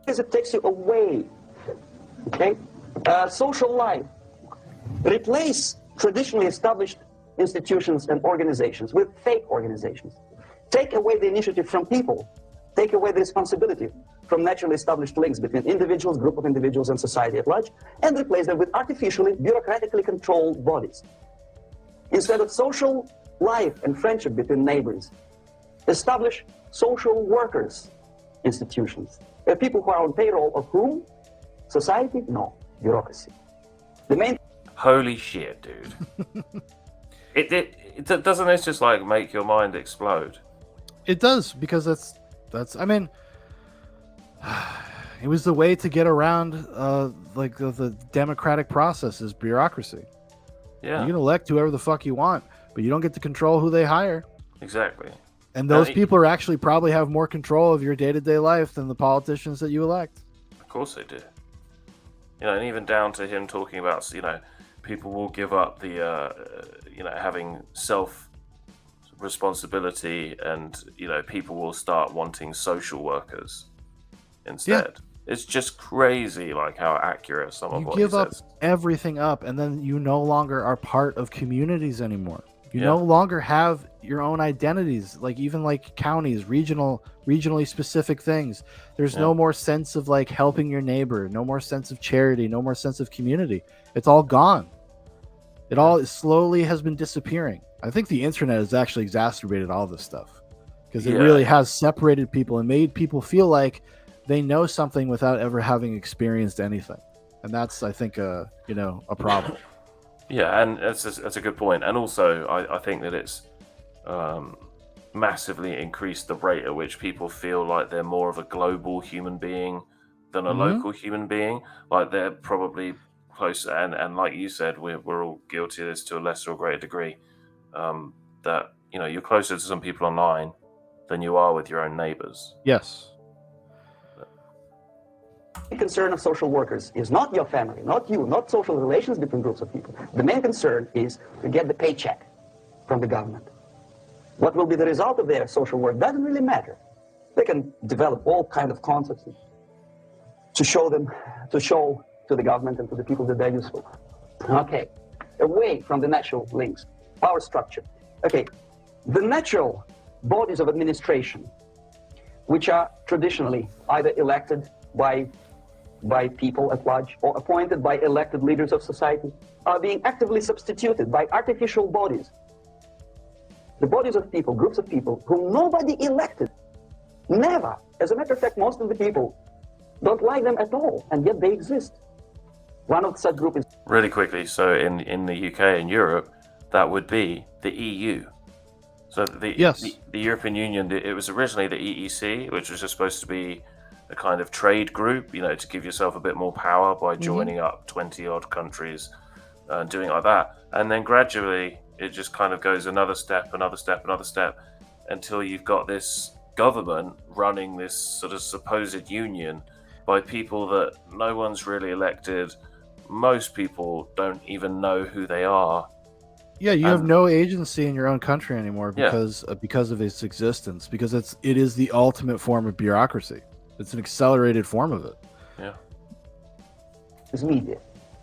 Because it takes you away. Okay? Social life. Replace traditionally established institutions and organizations with fake organizations. Take away the initiative from people. Take away the responsibility from naturally established links between individuals, group of individuals, and society at large, and replace them with artificially, bureaucratically controlled bodies. Instead of social life and friendship between neighbors, establish social workers institutions. People who are on payroll of whom? Society? No. Bureaucracy. The main... Holy shit, dude. it doesn't this just like make your mind explode? It does, because that's I mean, it was the way to get around like the democratic process is bureaucracy. Yeah. You can elect whoever the fuck you want, but you don't get to control who they hire. Exactly. And those people are actually probably have more control of your day-to-day life than the politicians that you elect. Of course they do. And even down to him talking about, people will give up the, having self-responsibility, and, people will start wanting social workers instead. Yeah. It's just crazy, like, how accurate some of what he says. You give up everything up, and then you no longer are part of communities anymore. You no longer have your own identities, like even like counties, regionally specific things. There's no more sense of like helping your neighbor, no more sense of charity, no more sense of community. It's all gone. It all slowly has been disappearing. I think the internet has actually exacerbated all this stuff, because it really has separated people and made people feel like they know something without ever having experienced anything. And that's, I think, a problem. Yeah, and that's a good point. And also, I think that it's massively increased the rate at which people feel like they're more of a global human being than a local human being. Like, they're probably closer, and like you said, we're all guilty of this to a lesser or greater degree, that, you're closer to some people online than you are with your own neighbors. Yes. The concern of social workers is not your family, not you, not social relations between groups of people. The main concern is to get the paycheck from the government. What will be the result of their social work doesn't really matter. They can develop all kinds of concepts to show to the government and to the people that they're useful. Okay, away from the natural links, power structure. Okay, the natural bodies of administration, which are traditionally either elected by people at large or appointed by elected leaders of society, are being actively substituted by artificial bodies. The bodies of people, groups of people whom nobody elected. Never. As a matter of fact, most of the people don't like them at all, and yet they exist. One of such groups is... Really quickly, so in the UK and Europe, that would be the EU. So the European Union, it was originally the EEC, which was just supposed to be a kind of trade group, to give yourself a bit more power by joining up 20 odd countries and doing it like that. And then gradually it just kind of goes another step, until you've got this government running this sort of supposed union by people that no one's really elected. Most people don't even know who they are. Yeah, you have no agency in your own country anymore because of its existence, because it is the ultimate form of bureaucracy. It's an accelerated form of it. Yeah. It's media.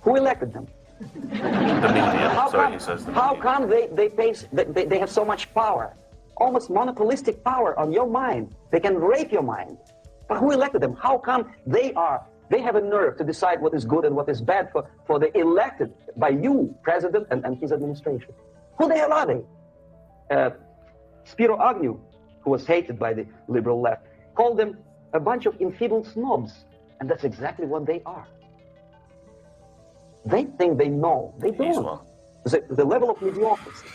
Who elected them? The media. How come they have so much power? Almost monopolistic power on your mind. They can rape your mind. But who elected them? How come they have a nerve to decide what is good and what is bad for the elected by you, president, and his administration? Who the hell are they? Spiro Agnew, who was hated by the liberal left, called them a bunch of enfeebled snobs, and that's exactly what they are. They think they know. They don't. The level of mediocrity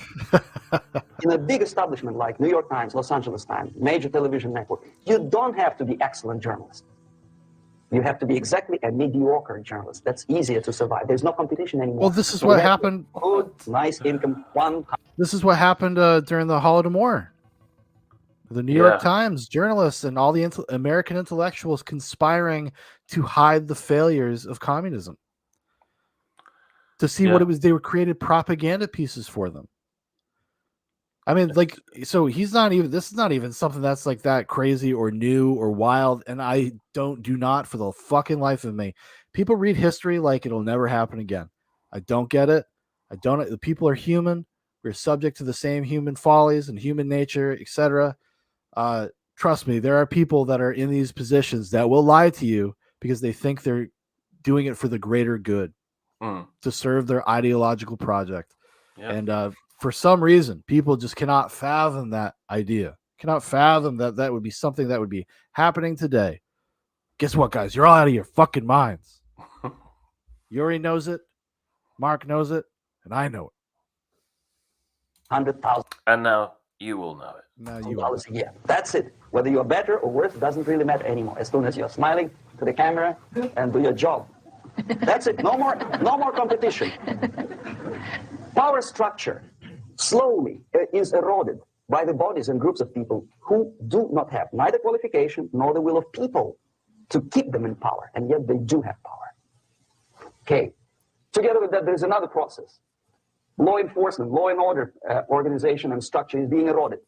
in a big establishment like New York Times, Los Angeles Times, major television network, you don't have to be excellent journalist. You have to be exactly a mediocre journalist. That's easier to survive. There's no competition anymore. Well, this is what happened. Good, nice income. This is what happened during the Holodomor. The New York Times journalists and all the American intellectuals conspiring to hide the failures of communism. To see what it was, they were created propaganda pieces for them. I mean, like, so this is not even something that's like that crazy or new or wild. And I do not for the fucking life of me. People read history like it'll never happen again. I don't get it. The people are human. We're subject to the same human follies and human nature, etc. Trust me, there are people that are in these positions that will lie to you because they think they're doing it for the greater good to serve their ideological project. Yep. And for some reason, people just cannot fathom that idea. Cannot fathom that would be something that would be happening today. Guess what, guys? You're all out of your fucking minds. Yuri knows it. Mark knows it. And I know it. 100,000. And now you will know it. Now you will. Yeah, that's it. Whether you're better or worse doesn't really matter anymore. As soon as you're smiling to the camera and do your job. That's it. No more competition. Power structure slowly is eroded by the bodies and groups of people who do not have neither qualification nor the will of people to keep them in power, and yet they do have power. Okay. Together with that, there's another process. Law enforcement, law and order organization and structure is being eroded.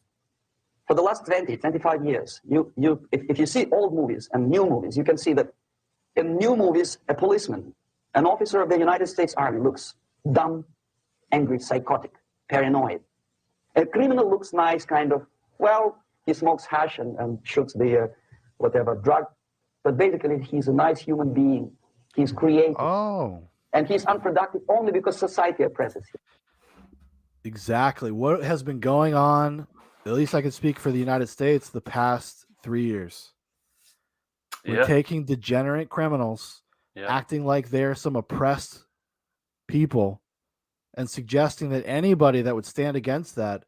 For the last 20, 25 years, if you see old movies and new movies, you can see that in new movies, a policeman, an officer of the United States Army looks dumb, angry, psychotic, paranoid. A criminal looks nice, kind of, well, he smokes hash and shoots the whatever drug, but basically he's a nice human being. He's creative. Oh. And he's unproductive only because society oppresses him. Exactly. What has been going on, at least I can speak for the United States, the past 3 years. We're taking degenerate criminals, acting like they're some oppressed people, and suggesting that anybody that would stand against that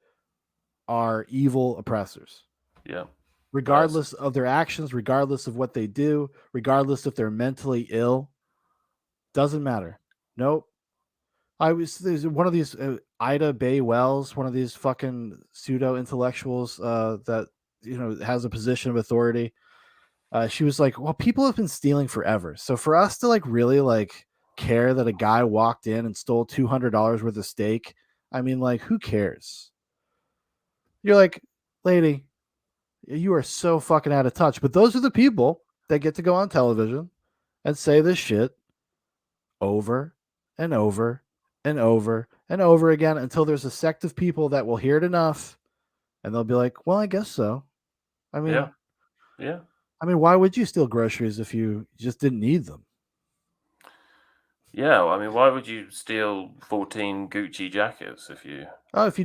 are evil oppressors. Yeah. Regardless of their actions, regardless of what they do, regardless if they're mentally ill, doesn't matter. Nope. There's one of these Ida Bay Wells, one of these fucking pseudo intellectuals that has a position of authority. She was like, well, people have been stealing forever. So for us to really care that a guy walked in and stole $200 worth of steak, I mean, like, who cares? You're like, lady, you are so fucking out of touch. But those are the people that get to go on television and say this shit over and over and over and over again until there's a sect of people that will hear it enough and they'll be like, well, I guess so. I mean, yeah. I mean, why would you steal groceries if you just didn't need them? Yeah, I mean, why would you steal 14 Gucci jackets if you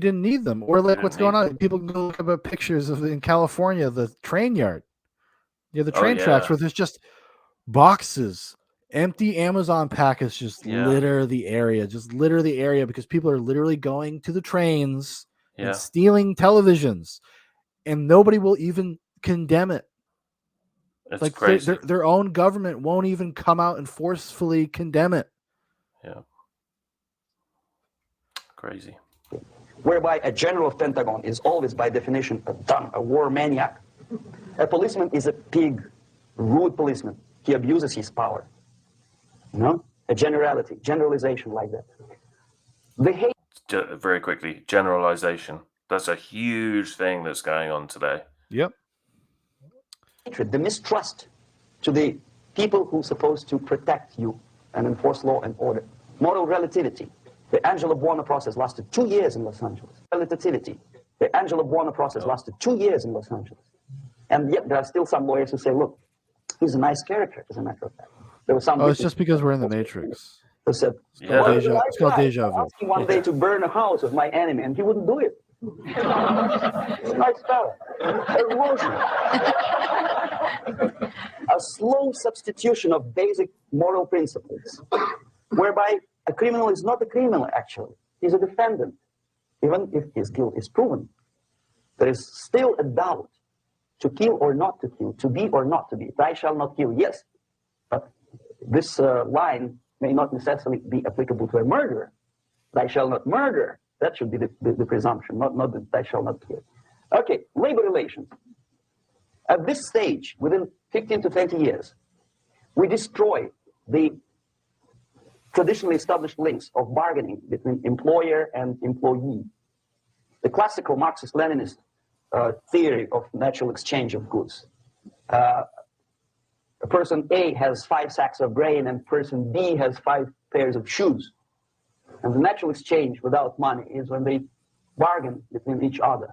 didn't need them? Or like what's going on? People can go look up pictures of in California, the train yard. Yeah, the train tracks where there's just boxes, empty Amazon packets just litter the area because people are literally going to the trains and stealing televisions, and nobody will even condemn it. It's like crazy. Their own government won't even come out and forcefully condemn it. Yeah. Crazy. Whereby a general of Pentagon is always, by definition, a war maniac. A policeman is a pig, rude policeman. He abuses his power. A generalization like that. The hate. Very quickly, generalization. That's a huge thing that's going on today. Yep. The mistrust to the people who are supposed to protect you and enforce law and order. Moral relativity. The Angelo Buono process lasted 2 years in Los Angeles. Relativity. The Angelo Buono process lasted 2 years in Los Angeles. And yet there are still some lawyers who say, look, he's a nice character, as a matter of fact. There was some it's just because we're in the Matrix. Who said, it's called deja vu. I asked him one day to burn a house of my enemy, and he wouldn't do it. He's a nice fellow. A slow substitution of basic moral principles, whereby a criminal is not a criminal, actually. He's a defendant. Even if his guilt is proven, there is still a doubt to kill or not to kill, to be or not to be. Thou shalt not kill, yes. But this line may not necessarily be applicable to a murderer. Thou shalt not murder. That should be the presumption, not that thou shalt not kill. Okay, labor relations. At this stage, within 15 to 20 years, we destroy the traditionally established links of bargaining between employer and employee. the classical Marxist-Leninist theory of natural exchange of goods. Person A has 5 sacks of grain and person B has 5 pairs of shoes. And the natural exchange without money is when they bargain between each other.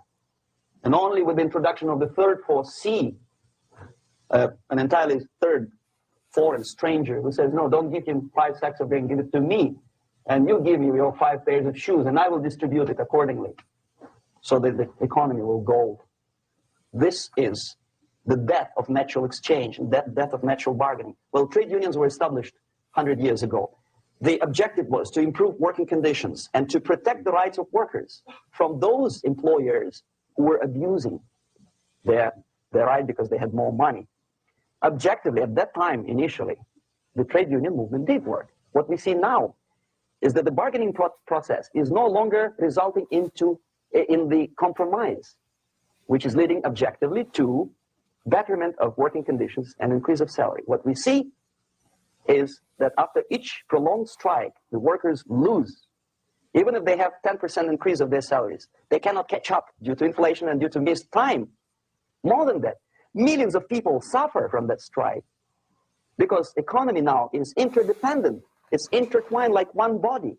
And only with the introduction of the third force C, an entirely third foreign stranger who says, no, don't give him 5 sacks of grain, give it to me. And you give me your 5 pairs of shoes and I will distribute it accordingly so that the economy will go. This is the death of natural exchange, death of natural bargaining. Well, trade unions were established 100 years ago. The objective was to improve working conditions and to protect the rights of workers from those employers who were abusing their right because they had more money. Objectively, at that time, initially, the trade union movement did work. What we see now is that the bargaining process is no longer resulting in the compromise, which is leading objectively to betterment of working conditions and increase of salary. What we see is that after each prolonged strike, the workers lose. Even if they have 10% increase of their salaries, they cannot catch up due to inflation and due to missed time. More than that, millions of people suffer from that strike because economy now is interdependent. It's intertwined like one body.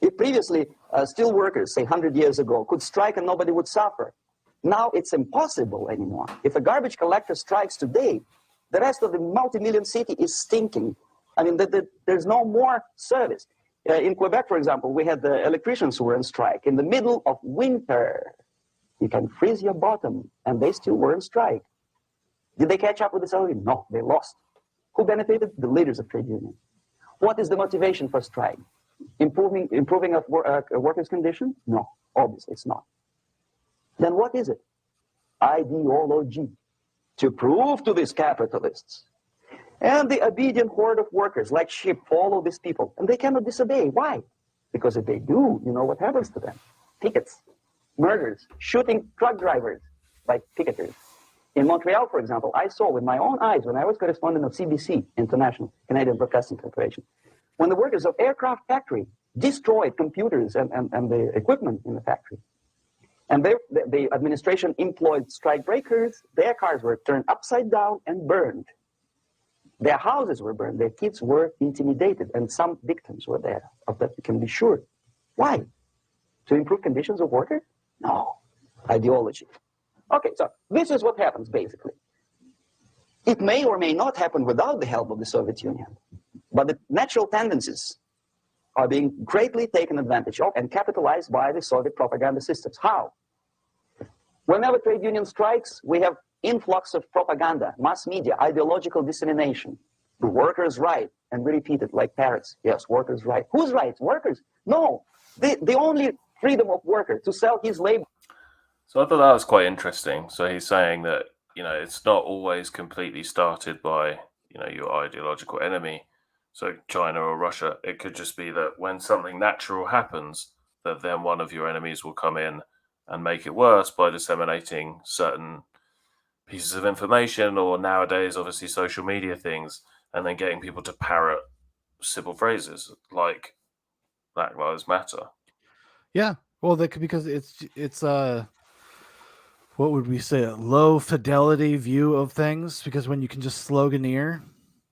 If previously steel workers, say 100 years ago, could strike and nobody would suffer, now it's impossible anymore. If a garbage collector strikes today, the rest of the multi-million city is stinking. I mean, there's no more service. In Quebec, for example, we had the electricians who were on strike in the middle of winter. You can freeze your bottom, and they still were on strike. Did they catch up with the salary? No, they lost. Who benefited? The leaders of trade unions. What is the motivation for strike? Improving of workers' condition? No, obviously it's not. Then what is it? Ideology. To prove to these capitalists. And the obedient horde of workers, like sheep, follow these people. And they cannot disobey. Why? Because if they do, you know what happens to them? Pickets, murders, shooting truck drivers by picketers. In Montreal, for example, I saw with my own eyes when I was correspondent of CBC, International Canadian Broadcasting Corporation, when the workers of aircraft factory destroyed computers and the equipment in the factory. And the administration employed strike breakers. Their cars were turned upside down and burned. Their houses were burned. Their kids were intimidated. And some victims were there. Of that we can be sure. Why? To improve conditions of workers? No. Ideology. Okay, so this is what happens, basically. It may or may not happen without the help of the Soviet Union. But the natural tendencies are being greatly taken advantage of and capitalized by the Soviet propaganda systems. How? Whenever trade union strikes, we have influx of propaganda, mass media, ideological dissemination. The workers' right, and we repeat it like parrots. Yes, workers' right. Whose rights? Workers? No, the only freedom of worker to sell his labor. So I thought that was quite interesting. So he's saying that, it's not always completely started by, your ideological enemy. So China or Russia, it could just be that when something natural happens, that then one of your enemies will come in and make it worse by disseminating certain pieces of information, or nowadays, obviously, social media things, and then getting people to parrot simple phrases like Black Lives Matter. Yeah, well, because it's what would we say, a low fidelity view of things, because when you can just sloganeer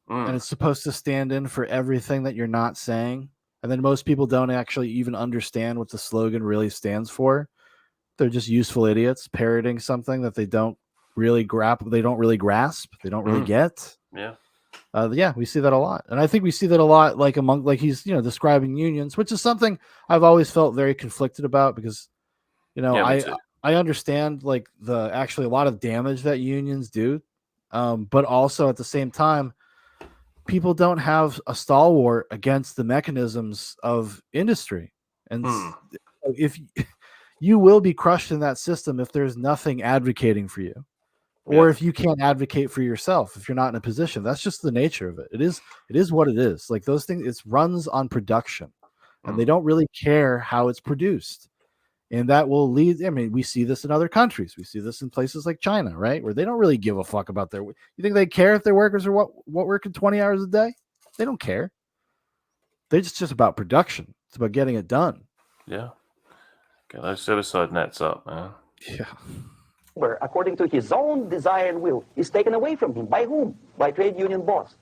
and it's supposed to stand in for everything that you're not saying, and then most people don't actually even understand what the slogan really stands for. They're just useful idiots parroting something that they don't really grasp, they don't really get. Yeah. We see that a lot. And I think we see that a lot, like he's, describing unions, which is something I've always felt very conflicted about, because, I understand like actually a lot of damage that unions do. But also at the same time, people don't have a stalwart against the mechanisms of industry. And if you will be crushed in that system if there's nothing advocating for you, or if you can't advocate for yourself, if you're not in a position. That's just the nature of it. It is what it is. Like those things, it runs on production, and they don't really care how it's produced. And that will lead, we see this in other countries. We see this in places like China, right? Where they don't really give a fuck about you think they care if their workers are what working 20 hours a day? They don't care. They're just about production. It's about getting it done. Yeah. Get those suicide nets up, man. Yeah. Where, according to his own desire and will, is taken away from him. By whom? By trade union boss.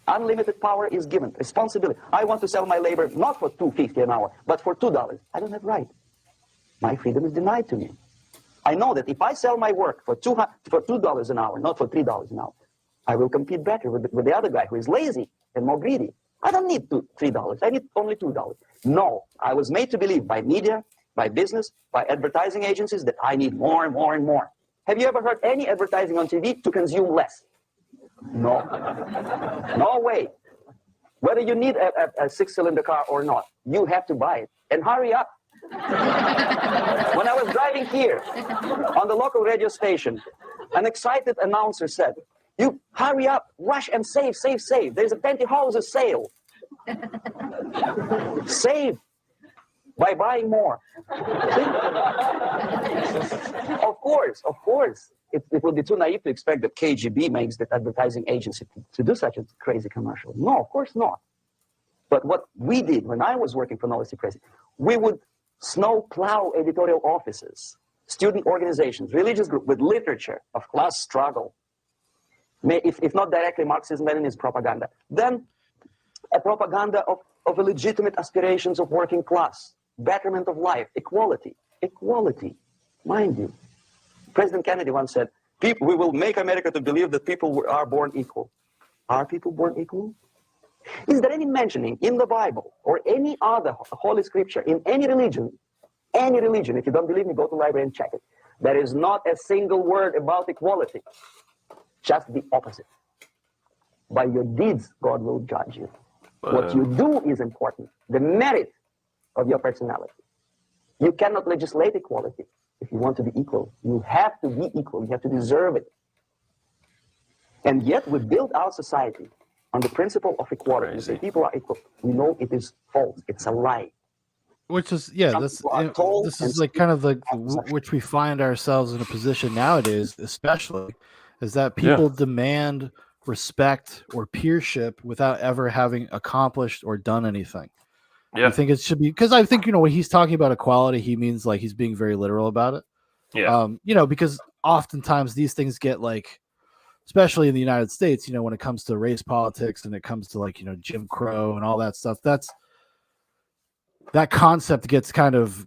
Unlimited power is given. Responsibility. I want to sell my labor not for $2.50 an hour, but for $2. I don't have right. My freedom is denied to me. I know that if I sell my work for $2 an hour, not for $3 an hour, I will compete better with the other guy who is lazy and more greedy. I don't need $3. I need only $2. No, I was made to believe by media, by business, by advertising agencies that I need more and more and more. Have you ever heard any advertising on TV to consume less? No. No way. Whether you need a six-cylinder car or not, you have to buy it. And hurry up. When I was driving here on the local radio station, an excited announcer said, "You hurry up, rush and save, save, save. There's a pantyhose sale." Save by buying more. Of course. It would be too naive to expect that KGB makes that advertising agency to do such a crazy commercial. No, of course not. But what we did when I was working for Novosti Press, we would snow plow editorial offices, student organizations, religious groups with literature of class struggle. If not directly Marxist-Leninist propaganda, then a propaganda of a legitimate aspirations of working class, betterment of life, equality, mind you. President Kennedy once said, we will make America to believe that people are born equal. Are people born equal? Is there any mentioning in the Bible or any other holy scripture in any religion, if you don't believe me, go to the library and check it. There is not a single word about equality, just the opposite. By your deeds, God will judge you. What you do is important, the merit of your personality. You cannot legislate equality. If you want to be equal, you have to be equal. You have to deserve it. And yet we build our society on the principle of equality. We say people are equal. We know it is false. It's a lie. Which is, this is like kind of like which we find ourselves in a position nowadays, especially, is that people demand respect or peership without ever having accomplished or done anything. Yeah. I think it should be, because I think, when he's talking about equality, he means like he's being very literal about it. Yeah. Because oftentimes these things get like, especially in the United States, when it comes to race politics and it comes to like, Jim Crow and all that stuff, that concept gets kind of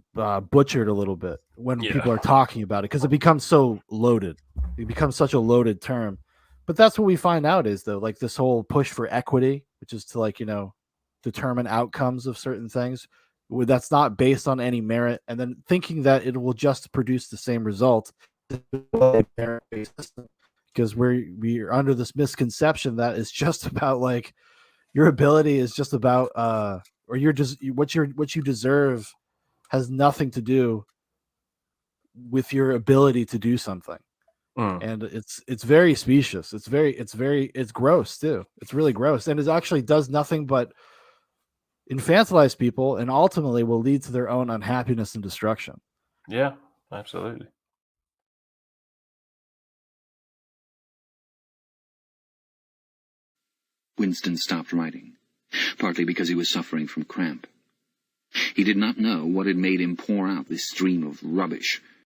butchered a little bit when people are talking about it, because it becomes so loaded. It becomes such a loaded term. But that's what we find nowadays, though, like this whole push for equity, which is to like, determine outcomes of certain things that's not based on any merit, and then thinking that it will just produce the same result, because we're under this misconception that it's just about like your ability is just about or you're just what you deserve has nothing to do with your ability to do something. And it's very specious. It's gross too. It's really gross, and it actually does nothing but infantilize people, and ultimately will lead to their own unhappiness and destruction. Yeah, absolutely. Winston stopped writing, partly because he was suffering from cramp. He did not know what had made him pour out this stream of rubbish